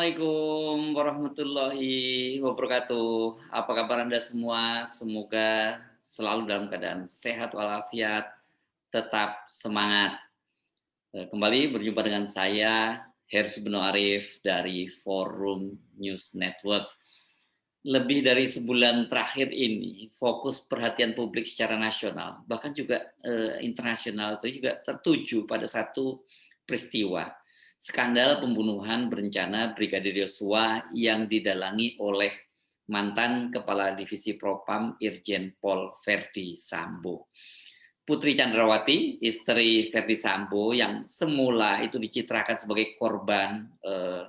Assalamualaikum warahmatullahi wabarakatuh. Apa kabar Anda semua? Semoga selalu dalam keadaan sehat walafiat, tetap semangat. Kembali berjumpa dengan saya, Hersy Beno Arif dari Forum News Network. Lebih dari sebulan terakhir ini, fokus perhatian publik secara nasional, bahkan juga internasional itu juga tertuju pada satu peristiwa, skandal pembunuhan berencana Brigadir Yosua yang didalangi oleh mantan Kepala Divisi Propam Irjen Pol Verdi Sambo. Putri Chandrawati, istri Verdi Sambo yang semula itu dicitrakan sebagai korban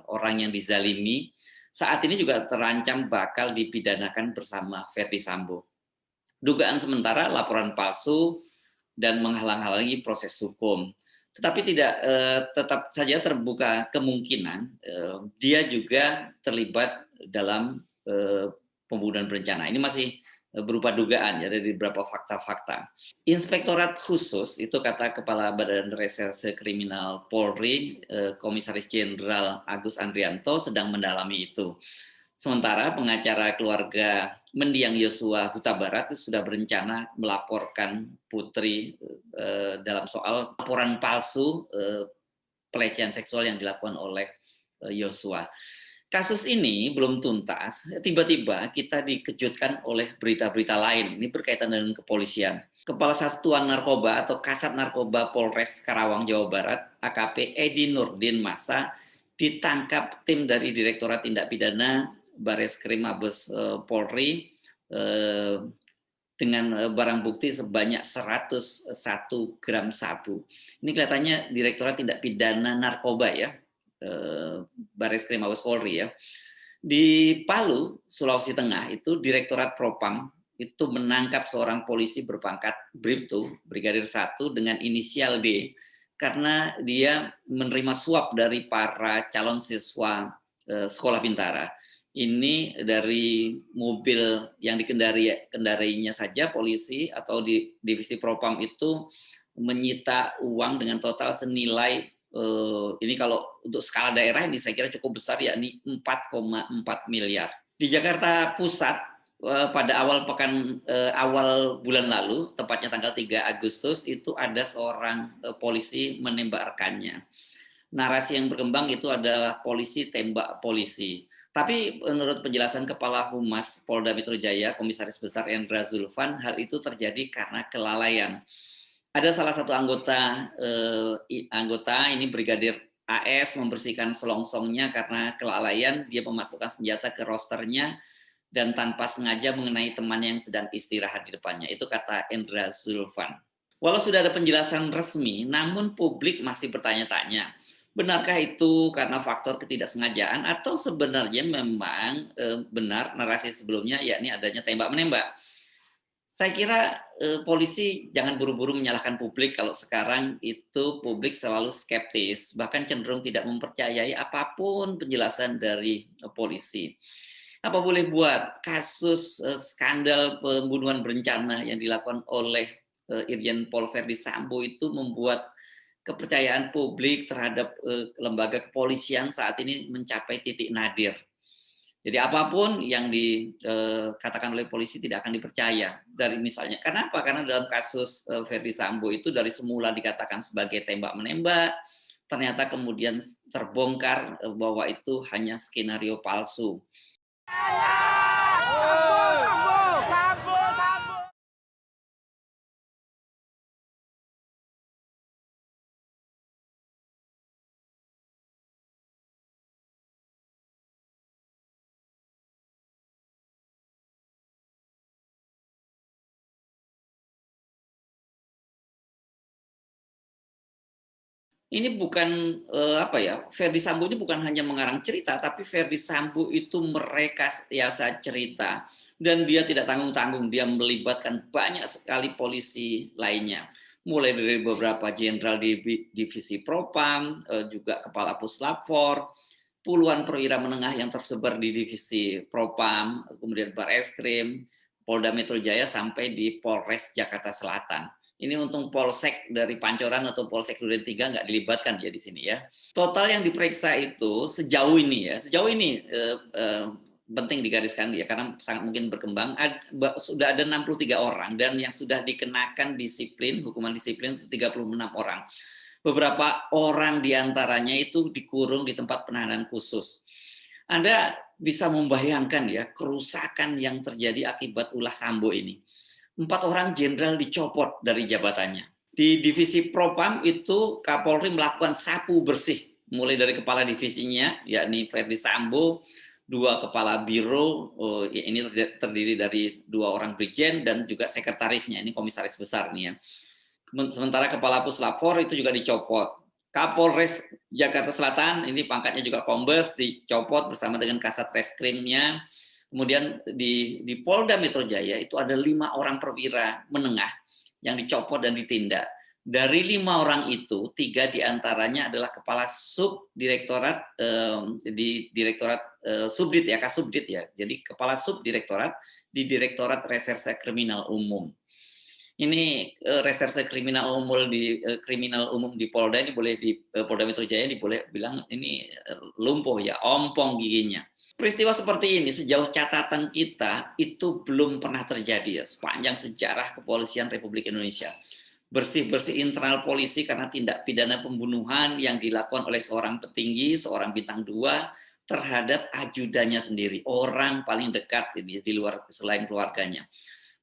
orang yang dizalimi, saat ini juga terancam bakal dipidanakan bersama Verdi Sambo. Dugaan sementara laporan palsu dan menghalang-halangi proses hukum. Tetapi tetap saja terbuka kemungkinan dia juga terlibat dalam pembunuhan berencana. Ini masih berupa dugaan ya dari beberapa fakta-fakta. Inspektorat khusus itu kata Kepala Badan Reserse Kriminal Polri, Komisaris Jenderal Agus Andrianto sedang mendalami itu. Sementara pengacara keluarga mendiang Yosua Huta Barat itu sudah berencana melaporkan Putri dalam soal laporan palsu pelecehan seksual yang dilakukan oleh Yosua. Kasus ini belum tuntas, tiba-tiba kita dikejutkan oleh berita-berita lain. Ini berkaitan dengan kepolisian. Kepala Satuan Narkoba atau Kasat Narkoba Polres Karawang, Jawa Barat, AKP Edi Nurdin Masa, ditangkap tim dari Direktorat Tindak Pidana Bareskrim Mabes Polri dengan barang bukti sebanyak 101 gram sabu. Ini kelihatannya Direktorat Tindak Pidana Narkoba ya, Bareskrim Mabes Polri ya. Di Palu, Sulawesi Tengah itu Direktorat Propam itu menangkap seorang polisi berpangkat Bribtu, Brigadir 1 dengan inisial D karena dia menerima suap dari para calon siswa sekolah bintara. Ini dari mobil yang kendarinya saja polisi atau di divisi Propam itu menyita uang dengan total senilai ini kalau untuk skala daerah ini saya kira cukup besar, yakni 4,4 miliar. Di Jakarta Pusat pada awal bulan lalu, tepatnya tanggal 3 Agustus, itu ada seorang polisi menembak rekannya. Narasi yang berkembang itu adalah polisi tembak polisi. Tapi menurut penjelasan Kepala Humas Polda Metro Jaya, Komisaris Besar Endra Zulfan, hal itu terjadi karena kelalaian. Ada salah satu anggota ini Brigadir AS membersihkan selongsongnya karena kelalaian, dia memasukkan senjata ke rosternya dan tanpa sengaja mengenai temannya yang sedang istirahat di depannya. Itu kata Endra Zulfan. Walau sudah ada penjelasan resmi, namun publik masih bertanya-tanya, benarkah itu karena faktor ketidaksengajaan atau sebenarnya memang benar narasi sebelumnya, yakni adanya tembak-menembak. Saya kira polisi jangan buru-buru menyalahkan publik kalau sekarang itu publik selalu skeptis, bahkan cenderung tidak mempercayai apapun penjelasan dari polisi. Apa boleh buat, kasus skandal pembunuhan berencana yang dilakukan oleh Irjen Pol Verdi Sambo itu membuat kepercayaan publik terhadap lembaga kepolisian saat ini mencapai titik nadir. Jadi apapun yang dikatakan oleh polisi tidak akan dipercaya. Dari misalnya, kenapa? Karena dalam kasus Verdi Sambo itu dari semula dikatakan sebagai tembak-menembak, ternyata kemudian terbongkar bahwa itu hanya skenario palsu. Ini bukan Verdi Sambo ini bukan hanya mengarang cerita, tapi Verdi Sambo itu merekayasa cerita dan dia tidak tanggung-tanggung, dia melibatkan banyak sekali polisi lainnya, mulai dari beberapa jenderal di divisi Propam, juga kepala Puslap 4, puluhan perwira menengah yang tersebar di divisi Propam, kemudian Bareskrim, Polda Metro Jaya sampai di Polres Jakarta Selatan. Ini untung Polsek dari Pancoran atau Polsek Duren 3 nggak dilibatkan ya di sini ya. Total yang diperiksa itu sejauh ini penting digariskan ya karena sangat mungkin berkembang, sudah ada 63 orang dan yang sudah dikenakan hukuman disiplin 36 orang. Beberapa orang diantaranya itu dikurung di tempat penahanan khusus. Anda bisa membayangkan ya kerusakan yang terjadi akibat ulah Sambo ini. 4 orang jenderal dicopot dari jabatannya. Di divisi Propam itu Kapolri melakukan sapu bersih, mulai dari kepala divisinya, yakni Ferdi Sambo, 2 kepala biro, ini terdiri dari 2 orang brigjen dan juga sekretarisnya, ini komisaris besar nih ya. Sementara kepala Puslap 4 itu juga dicopot. Kapolres Jakarta Selatan, ini pangkatnya juga Kombes, dicopot bersama dengan Kasat Reskrimnya. Kemudian di Polda Metro Jaya itu ada 5 orang perwira menengah yang dicopot dan ditindak. Dari 5 orang itu, 3 diantaranya adalah kepala subdirektorat di Direktorat Subdit ya, Kasubdit ya. Jadi kepala subdirektorat di Direktorat Reserse Kriminal Umum. Ini reserse kriminal umum di Polda ini boleh di Polda Metro Jaya ini boleh bilang ini lumpuh ya, ompong giginya. Peristiwa seperti ini sejauh catatan kita itu belum pernah terjadi ya sepanjang sejarah kepolisian Republik Indonesia. Bersih-bersih internal polisi karena tindak pidana pembunuhan yang dilakukan oleh seorang petinggi, seorang bintang 2 terhadap ajudannya sendiri, orang paling dekat ini di luar selain keluarganya.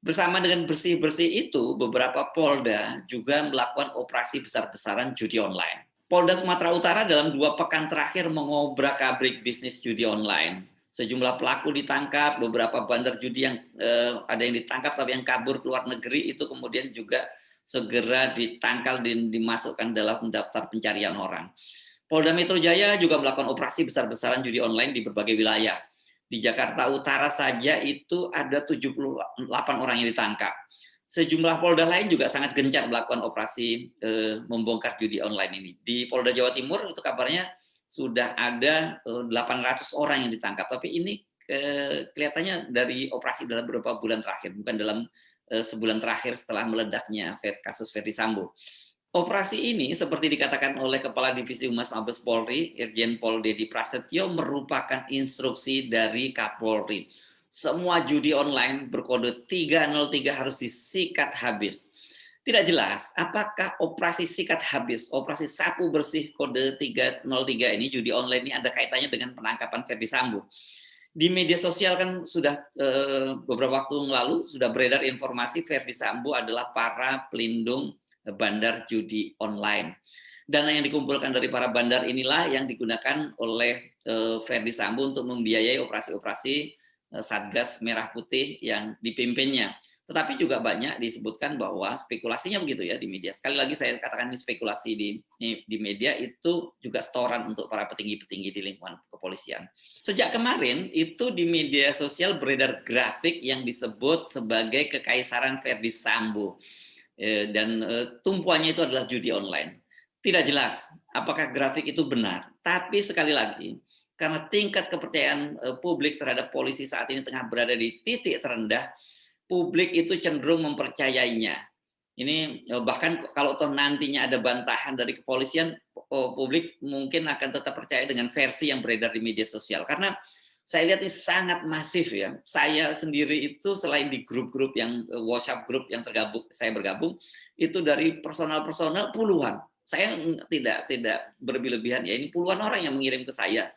Bersama dengan bersih-bersih itu, beberapa Polda juga melakukan operasi besar-besaran judi online. Polda Sumatera Utara dalam 2 pekan terakhir mengobrak-abrik bisnis judi online. Sejumlah pelaku ditangkap, beberapa bandar judi yang ada yang ditangkap tapi yang kabur ke luar negeri itu kemudian juga segera ditangkal dan dimasukkan dalam daftar pencarian orang. Polda Metro Jaya juga melakukan operasi besar-besaran judi online di berbagai wilayah. Di Jakarta Utara saja itu ada 78 orang yang ditangkap. Sejumlah Polda lain juga sangat gencar melakukan operasi membongkar judi online ini. Di Polda Jawa Timur itu kabarnya sudah ada 800 orang yang ditangkap. Tapi ini kelihatannya dari operasi dalam beberapa bulan terakhir, bukan dalam sebulan terakhir setelah meledaknya kasus Ferdi Sambo. Operasi ini seperti dikatakan oleh Kepala Divisi Humas Mabes Polri, Irjen Pol Dedi Prasetyo, merupakan instruksi dari Kapolri. Semua judi online berkode 303 harus disikat habis. Tidak jelas apakah operasi sikat habis, operasi sapu bersih kode 303 ini, judi online ini ada kaitannya dengan penangkapan Ferdi Sambo. Di media sosial kan sudah beberapa waktu lalu sudah beredar informasi Ferdi Sambo adalah para pelindung bandar judi online. Dana yang dikumpulkan dari para bandar inilah yang digunakan oleh Ferdi Sambo untuk membiayai operasi-operasi Satgas Merah Putih yang dipimpinnya. Tetapi juga banyak disebutkan bahwa spekulasinya begitu ya di media. Sekali lagi saya katakan ini spekulasi di media itu juga setoran untuk para petinggi-petinggi di lingkungan kepolisian. Sejak kemarin itu di media sosial beredar grafik yang disebut sebagai kekaisaran Ferdi Sambo. Dan tumpuannya itu adalah judi online. Tidak jelas apakah grafik itu benar, tapi sekali lagi, karena tingkat kepercayaan publik terhadap polisi saat ini tengah berada di titik terendah, publik itu cenderung mempercayainya. Ini bahkan kalau nantinya ada bantahan dari kepolisian, publik mungkin akan tetap percaya dengan versi yang beredar di media sosial. Karena saya lihat ini sangat masif ya. Saya sendiri itu selain di grup-grup yang WhatsApp grup yang saya bergabung, itu dari personal puluhan. Saya tidak berlebihan ya. Ini puluhan orang yang mengirim ke saya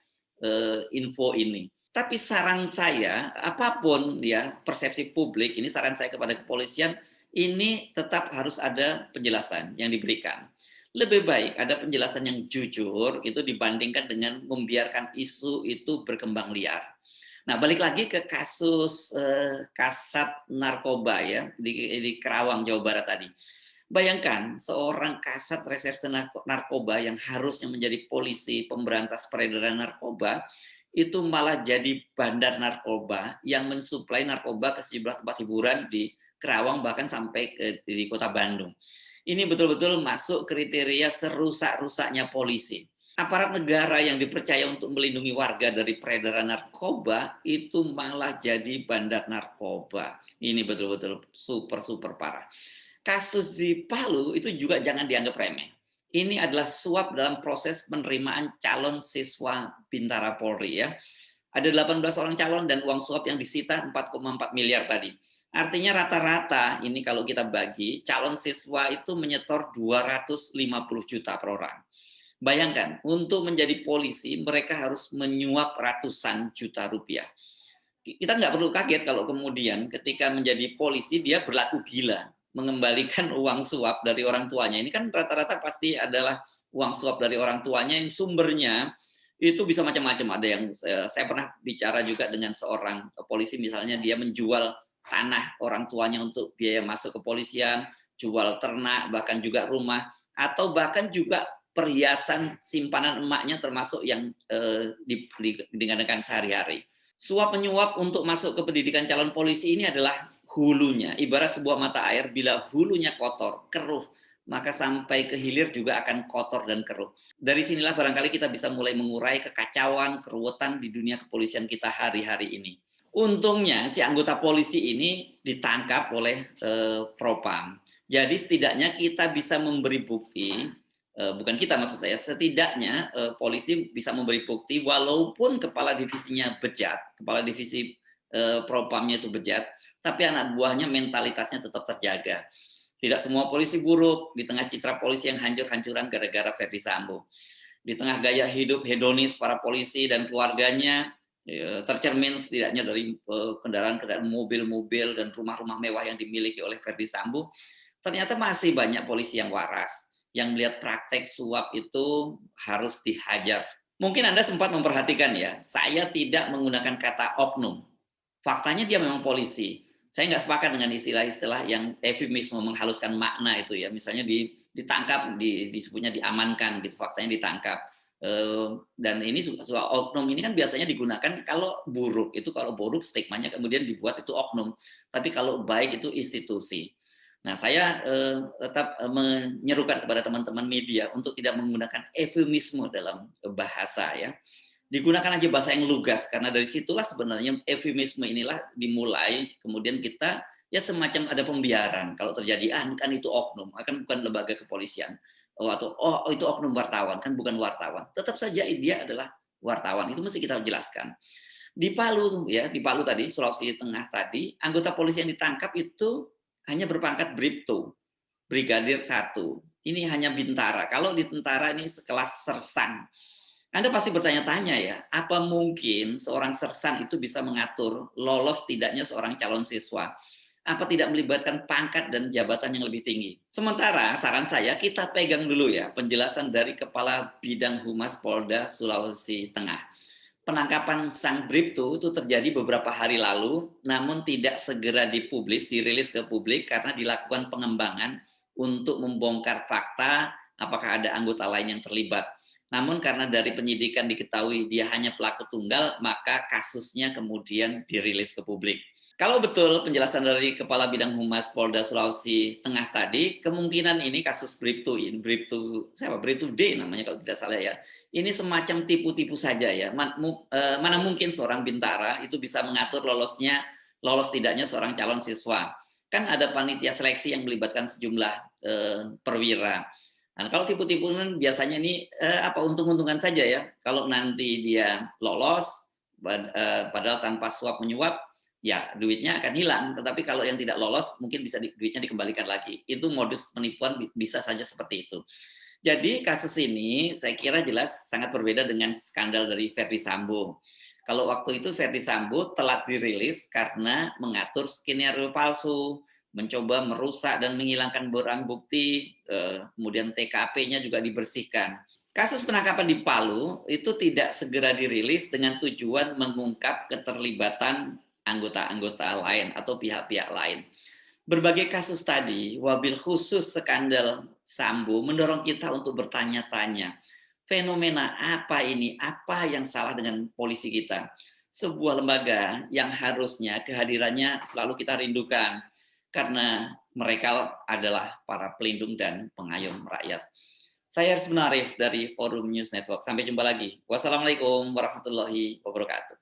info ini. Tapi saran saya, apapun ya persepsi publik, ini saran saya kepada kepolisian, ini tetap harus ada penjelasan yang diberikan. Lebih baik ada penjelasan yang jujur itu dibandingkan dengan membiarkan isu itu berkembang liar. Nah, balik lagi ke kasus kasat narkoba ya di Kerawang, Jawa Barat tadi. Bayangkan seorang kasat reserse narkoba yang harusnya menjadi polisi pemberantas peredaran narkoba itu malah jadi bandar narkoba yang mensuplai narkoba ke sejumlah tempat hiburan di Kerawang bahkan sampai di Kota Bandung. Ini betul-betul masuk kriteria serusak-rusaknya polisi. Aparat negara yang dipercaya untuk melindungi warga dari peredaran narkoba itu malah jadi bandar narkoba. Ini betul-betul super parah. Kasus di Palu itu juga jangan dianggap remeh. Ini adalah suap dalam proses penerimaan calon siswa Bintara Polri ya. Ada 18 orang calon dan uang suap yang disita 4,4 miliar tadi. Artinya rata-rata ini kalau kita bagi, calon siswa itu menyetor 250 juta per orang. Bayangkan, untuk menjadi polisi mereka harus menyuap ratusan juta rupiah. Kita nggak perlu kaget kalau kemudian ketika menjadi polisi dia berlaku gila, mengembalikan uang suap dari orang tuanya. Ini kan rata-rata pasti adalah uang suap dari orang tuanya yang sumbernya itu bisa macam-macam. Ada yang saya pernah bicara juga dengan seorang polisi, misalnya dia menjual tanah orang tuanya untuk biaya masuk kepolisian, jual ternak, bahkan juga rumah, atau bahkan juga perhiasan simpanan emaknya termasuk yang digunakan sehari-hari. Suap menyuap untuk masuk ke pendidikan calon polisi ini adalah hulunya. Ibarat sebuah mata air, bila hulunya kotor, keruh, maka sampai ke hilir juga akan kotor dan keruh. Dari sinilah barangkali kita bisa mulai mengurai kekacauan, keruwetan di dunia kepolisian kita hari-hari ini. Untungnya si anggota polisi ini ditangkap oleh Propam. Jadi setidaknya kita bisa memberi bukti, bukan kita maksud saya, setidaknya polisi bisa memberi bukti walaupun kepala divisinya bejat, kepala divisi Propamnya itu bejat, tapi anak buahnya mentalitasnya tetap terjaga. Tidak semua polisi buruk, di tengah citra polisi yang hancur-hancuran gara-gara Ferdy Sambo. Di tengah gaya hidup hedonis para polisi dan keluarganya, tercermin setidaknya dari kendaraan-kendaraan mobil-mobil dan rumah-rumah mewah yang dimiliki oleh Ferdy Sambo, ternyata masih banyak polisi yang waras, yang melihat praktek suap itu harus dihajar. Mungkin Anda sempat memperhatikan ya, saya tidak menggunakan kata oknum. Faktanya dia memang polisi. Saya nggak sepakat dengan istilah-istilah yang eufemisme menghaluskan makna itu ya. Misalnya ditangkap, disebutnya diamankan gitu, faktanya ditangkap. Dan ini soal oknum ini kan biasanya digunakan kalau buruk. Itu kalau buruk stigmanya kemudian dibuat itu oknum. Tapi kalau baik itu institusi. Nah, saya tetap menyerukan kepada teman-teman media untuk tidak menggunakan eufemisme dalam bahasa ya. Digunakan aja bahasa yang lugas, karena dari situlah sebenarnya eufemisme inilah dimulai, kemudian kita ya semacam ada pembiaran kalau terjadi kan itu oknum, akan bukan lembaga kepolisian, atau itu oknum wartawan, kan bukan wartawan. Tetap saja dia adalah wartawan, itu mesti kita jelaskan. Di Palu ya, di Palu tadi, Sulawesi Tengah tadi, anggota polisi yang ditangkap itu hanya berpangkat Bribtu, Brigadir 1. Ini hanya Bintara. Kalau di tentara ini sekelas sersan. Anda pasti bertanya-tanya ya, apa mungkin seorang sersan itu bisa mengatur lolos tidaknya seorang calon siswa? Apa tidak melibatkan pangkat dan jabatan yang lebih tinggi? Sementara saran saya kita pegang dulu ya penjelasan dari Kepala Bidang Humas Polda Sulawesi Tengah. Penangkapan sang Bribtu itu terjadi beberapa hari lalu, namun tidak segera dipublis, dirilis ke publik karena dilakukan pengembangan untuk membongkar fakta apakah ada anggota lain yang terlibat. Namun karena dari penyidikan diketahui dia hanya pelaku tunggal, maka kasusnya kemudian dirilis ke publik. Kalau betul penjelasan dari Kepala Bidang Humas Polda Sulawesi Tengah tadi, kemungkinan ini kasus Bribtu D namanya kalau tidak salah ya. Ini semacam tipu-tipu saja ya. Mana mungkin seorang Bintara itu bisa mengatur lolos tidaknya seorang calon siswa. Kan ada panitia seleksi yang melibatkan sejumlah perwira. Nah, kalau tipu-tipu biasanya ini untung-untungan saja ya. Kalau nanti dia lolos, padahal tanpa suap menyuap, ya duitnya akan hilang. Tetapi kalau yang tidak lolos, mungkin bisa duitnya dikembalikan lagi. Itu modus penipuan bisa saja seperti itu. Jadi kasus ini saya kira jelas sangat berbeda dengan skandal dari Ferdy Sambo. Kalau waktu itu Ferdy Sambo telat dirilis karena mengatur skenario palsu, mencoba merusak dan menghilangkan barang bukti, kemudian TKP-nya juga dibersihkan. Kasus penangkapan di Palu itu tidak segera dirilis dengan tujuan mengungkap keterlibatan anggota-anggota lain atau pihak-pihak lain. Berbagai kasus tadi, wabil khusus skandal Sambo mendorong kita untuk bertanya-tanya, fenomena apa ini? Apa yang salah dengan polisi kita? Sebuah lembaga yang harusnya kehadirannya selalu kita rindukan, karena mereka adalah para pelindung dan pengayom rakyat. Saya Aris Munarif dari Forum News Network. Sampai jumpa lagi. Wassalamualaikum warahmatullahi wabarakatuh.